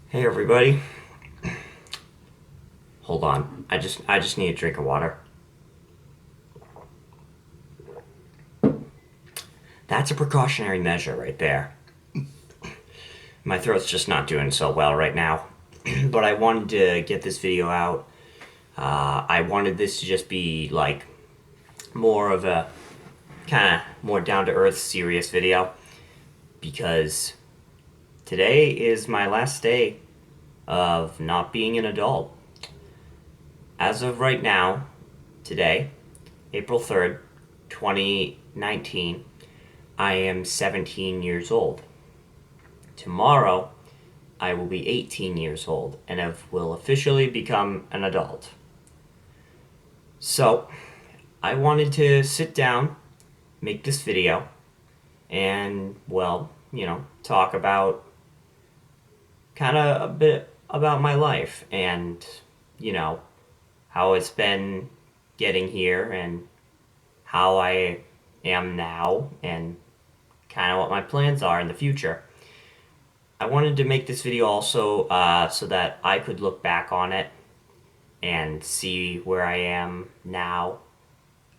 Hey everybody. Hold on. I just need a drink of water. That's a precautionary measure right there. My throat's just not doing so well right now. But I wanted to get this video out. I wanted this to just be like more of a kind of more down to earth serious video because today is my last day of not being an adult. As of right now, today, April 3rd, 2019, I am 17 years old. Tomorrow, I will be 18 years old and will officially become an adult. So, I wanted to sit down, make this video, and, well, talk about kind of a bit about my life and, you know, how it's been getting here and how I am now and kind of what my plans are in the future. I wanted to make this video also so that I could look back on it and see where I am now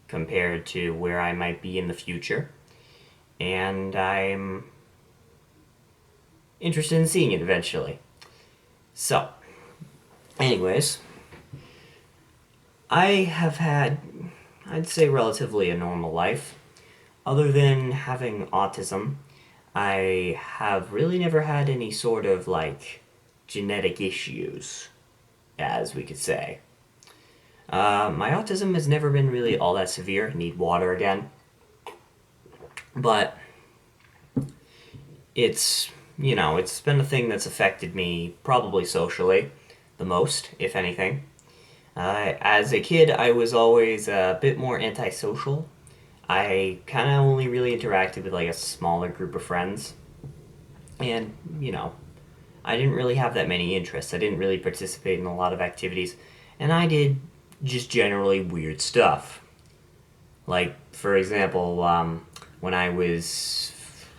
compared to where I might be in the future. And I'm interested in seeing it eventually. So, anyways, I have had, I'd say, relatively a normal life. Other than having autism, I have really never had any sort of like genetic issues, as we could say. My autism has never been really all that severe. I need water again. But it's been a thing that's affected me probably socially the most, if anything. As a kid, I was always a bit more antisocial. I kind of only really interacted with like a smaller group of friends. And, I didn't really have that many interests. I didn't really participate in a lot of activities. And I did just generally weird stuff. Like, for example, when I was,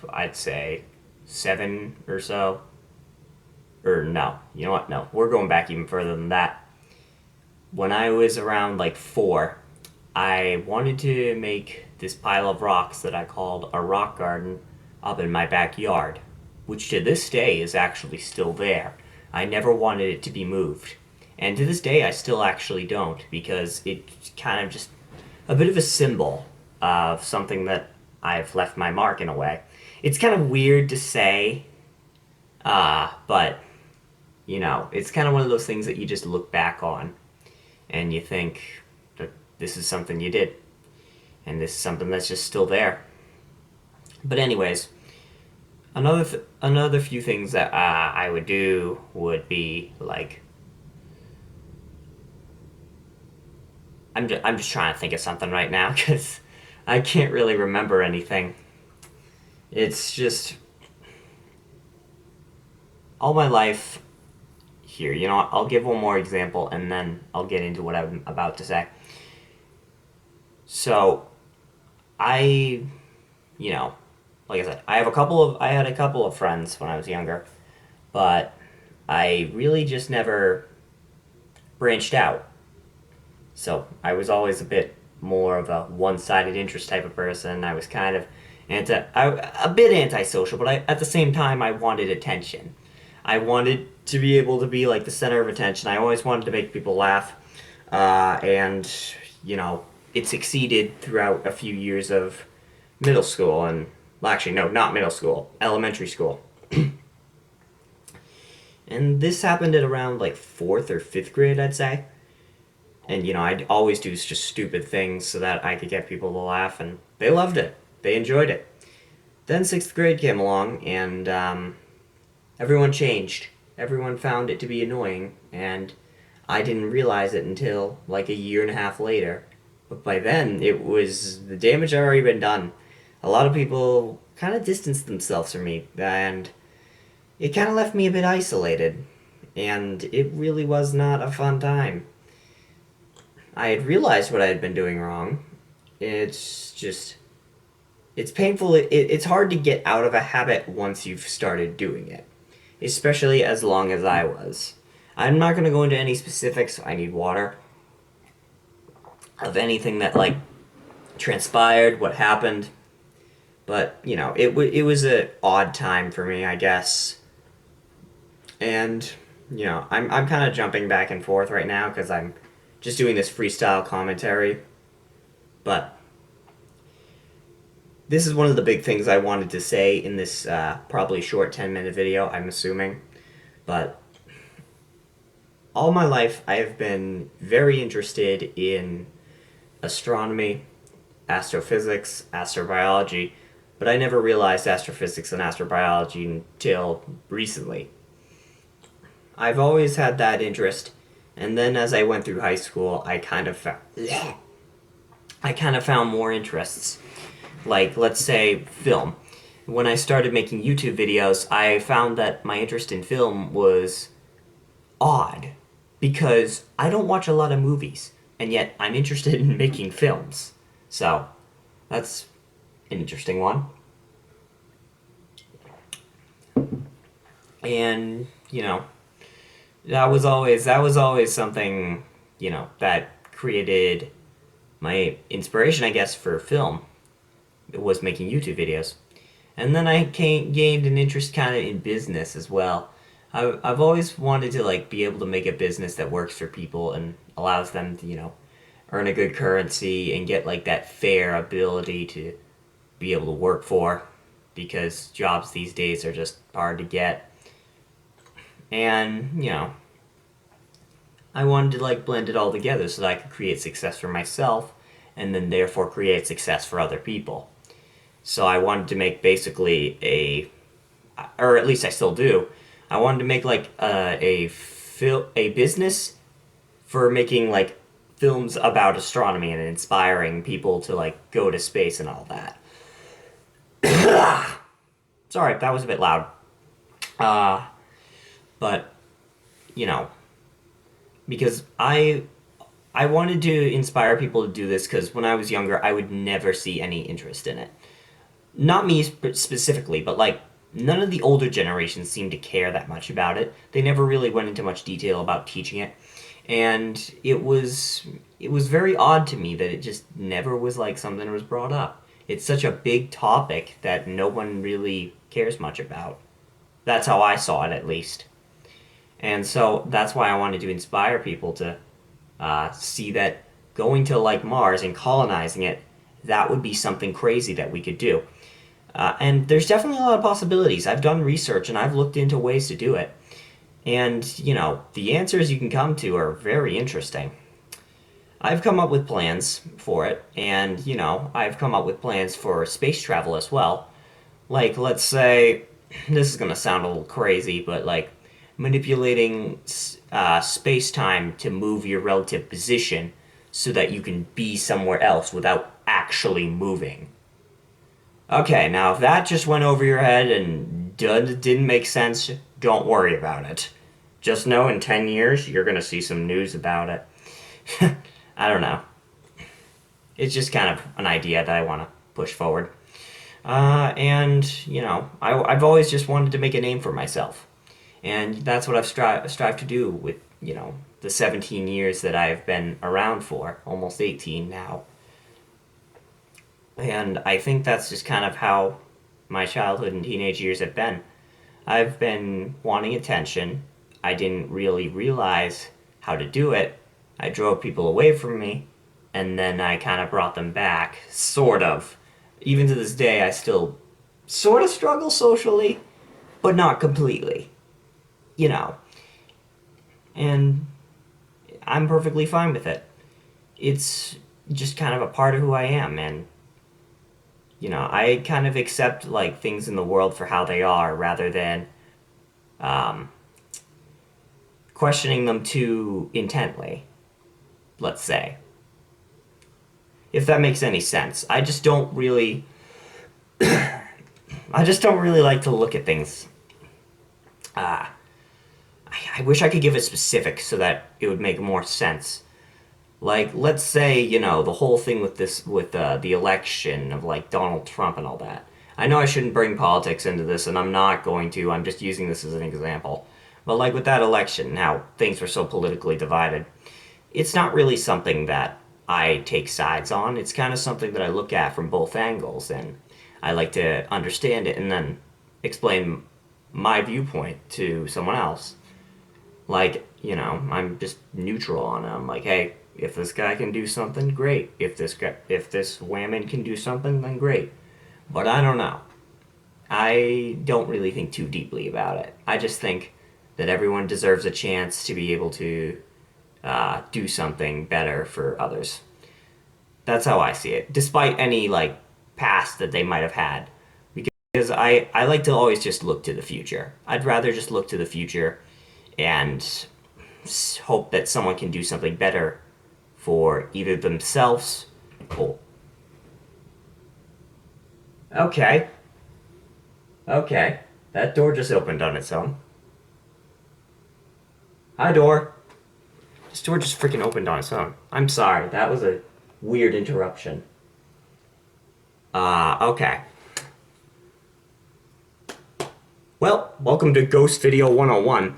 I'd say, 7 or so. Or no, you know what? No, we're going back even further than that. When I was around like 4, I wanted to make this pile of rocks that I called a rock garden up in my backyard, which to this day is actually still there. I never wanted it to be moved. And to this day, I still actually don't, because it's kind of just a bit of a symbol of something that I've left my mark in a way. It's kind of weird to say, but, it's kind of one of those things that you just look back on and you think that this is something you did, and this is something that's just still there. But anyways, another few things that I would do would be like I'm just trying to think of something right now because I can't really remember anything. It's just all my life here. I'll give one more example and then I'll get into what I'm about to say. So, I, you know, like I said, I had a couple of friends when I was younger, but I really just never branched out. So I was always a bit more of a one-sided interest type of person. I was kind of a bit antisocial, but at the same time, I wanted attention. I wanted to be able to be like the center of attention. I always wanted to make people laugh, and you know, it succeeded throughout a few years of middle school and well, actually, no, not middle school, elementary school. And this happened at around like fourth or fifth grade, I'd say. And I'd always do just stupid things so that I could get people to laugh, and they loved it. They enjoyed it. Then sixth grade came along, and everyone changed. Everyone found it to be annoying, and I didn't realize it until like a year and a half later. But by then, the damage had already been done. A lot of people kind of distanced themselves from me, and it kind of left me a bit isolated. And it really was not a fun time. I had realized what I had been doing wrong. It's just, it's painful. It's hard to get out of a habit once you've started doing it. especially as long as I was. I'm not going to go into any specifics. I need water. Of anything that, like, transpired, what happened. But, it was a odd time for me, I guess. And, I'm kind of jumping back and forth right now because I'm just doing this freestyle commentary. But this is one of the big things I wanted to say in this probably short 10-minute video, I'm assuming. But all my life, I have been very interested in astronomy, astrophysics, astrobiology, but I never realized astrophysics and astrobiology until recently. I've always had that interest, and then as I went through high school, I kind of found more interests. Like, let's say, film. When I started making YouTube videos, I found that my interest in film was odd, because I don't watch a lot of movies, and yet I'm interested in making films. So, that's an interesting one. And, that was always something, that created my inspiration, I guess, for film. It was making YouTube videos. And then I gained an interest kind of in business as well. I've always wanted to, like, be able to make a business that works for people and allows them to, earn a good currency and get, like, that fair ability to be able to work for, because jobs these days are just hard to get. And, I wanted to, like, blend it all together so that I could create success for myself and then therefore create success for other people. So I wanted to make basically or at least I still do, I wanted to make, like, a business for making, like, films about astronomy and inspiring people to, like, go to space and all that. Sorry, that was a bit loud. But, because I wanted to inspire people to do this because when I was younger, I would never see any interest in it. Not me specifically, but, like, none of the older generations seemed to care that much about it. They never really went into much detail about teaching it. And it was very odd to me that it just never was, like, something that was brought up. It's such a big topic that no one really cares much about. That's how I saw it, at least. And so that's why I wanted to inspire people to see that going to, like, Mars and colonizing it, that would be something crazy that we could do. And there's definitely a lot of possibilities. I've done research and I've looked into ways to do it. And, the answers you can come to are very interesting. I've come up with plans for it, and, I've come up with plans for space travel as well. Like, let's say, this is going to sound a little crazy, but, like, manipulating space-time to move your relative position so that you can be somewhere else without actually moving. Okay, now if that just went over your head and didn't make sense, don't worry about it. Just know in 10 years you're going to see some news about it. I don't know. It's just kind of an idea that I want to push forward. And, I've always just wanted to make a name for myself. And that's what I've strived to do with, the 17 years that I've been around for, almost 18 now. And I think that's just kind of how my childhood and teenage years have been. I've been wanting attention. I didn't really realize how to do it. I drove people away from me, and then I kind of brought them back, sort of. Even to this day, I still sort of struggle socially, but not completely. And I'm perfectly fine with it. It's just kind of a part of who I am, and I kind of accept, like, things in the world for how they are rather than questioning them too intently, let's say. If that makes any sense. I just don't really like to look at things. I wish I could give a specific so that it would make more sense. Like, let's say, the whole thing with the election of, like, Donald Trump and all that. I know I shouldn't bring politics into this, and I'm not going to. I'm just using this as an example. But like with that election, how things were so politically divided, it's not really something that I take sides on. It's kind of something that I look at from both angles, and I like to understand it and then explain my viewpoint to someone else. Like, I'm just neutral on it. I'm like, hey, if this guy can do something, great. If this woman can do something, then great. But I don't know. I don't really think too deeply about it. I just think that everyone deserves a chance to be able to do something better for others. That's how I see it, despite any like past that they might have had. Because I like to always just look to the future. I'd rather just look to the future and hope that someone can do something better for either themselves or. Okay. Okay. That door just opened on its own. Hi, door. This door just freaking opened on its own. I'm sorry. That was a weird interruption. Okay. Well, welcome to Ghost Video 101.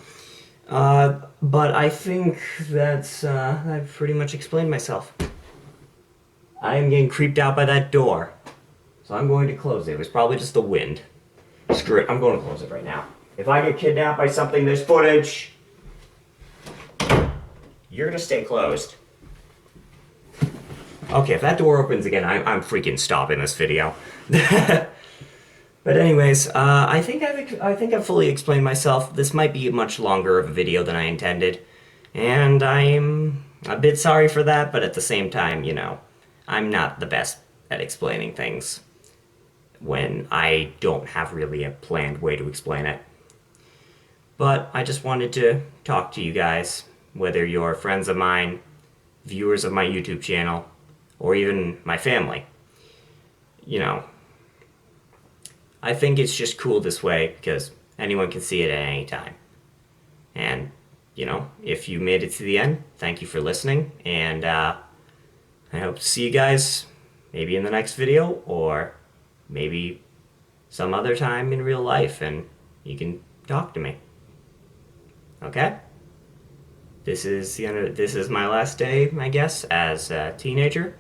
But I think that's, I've pretty much explained myself. I am getting creeped out by that door. So I'm going to close it. It was probably just the wind. Screw it. I'm going to close it right now. If I get kidnapped by something, there's footage. You're gonna stay closed. Okay, if that door opens again, I'm freaking stopping this video. But anyways, I think I've fully explained myself. This might be much longer of a video than I intended, and I'm a bit sorry for that. But at the same time, I'm not the best at explaining things when I don't have really a planned way to explain it. But I just wanted to talk to you guys, whether you're friends of mine, viewers of my YouTube channel, or even my family. I think it's just cool this way because anyone can see it at any time. And, if you made it to the end, thank you for listening. And I hope to see you guys maybe in the next video or maybe some other time in real life and you can talk to me. Okay? This is my last day, I guess, as a teenager.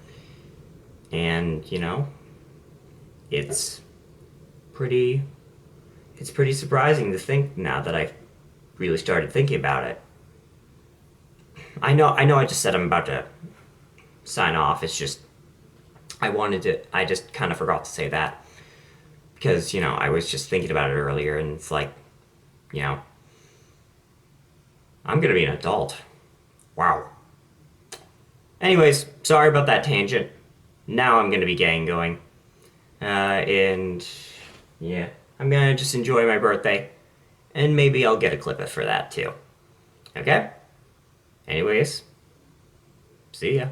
And, it's pretty surprising to think now that I've really started thinking about it. I know I just said I'm about to sign off. It's just I just kind of forgot to say that because, I was just thinking about it earlier and it's like, I'm gonna be an adult. Wow. Anyways, sorry about that tangent. Now I'm gonna be getting going. And yeah, I'm gonna just enjoy my birthday. And maybe I'll get a clip for that too. Okay? Anyways, see ya.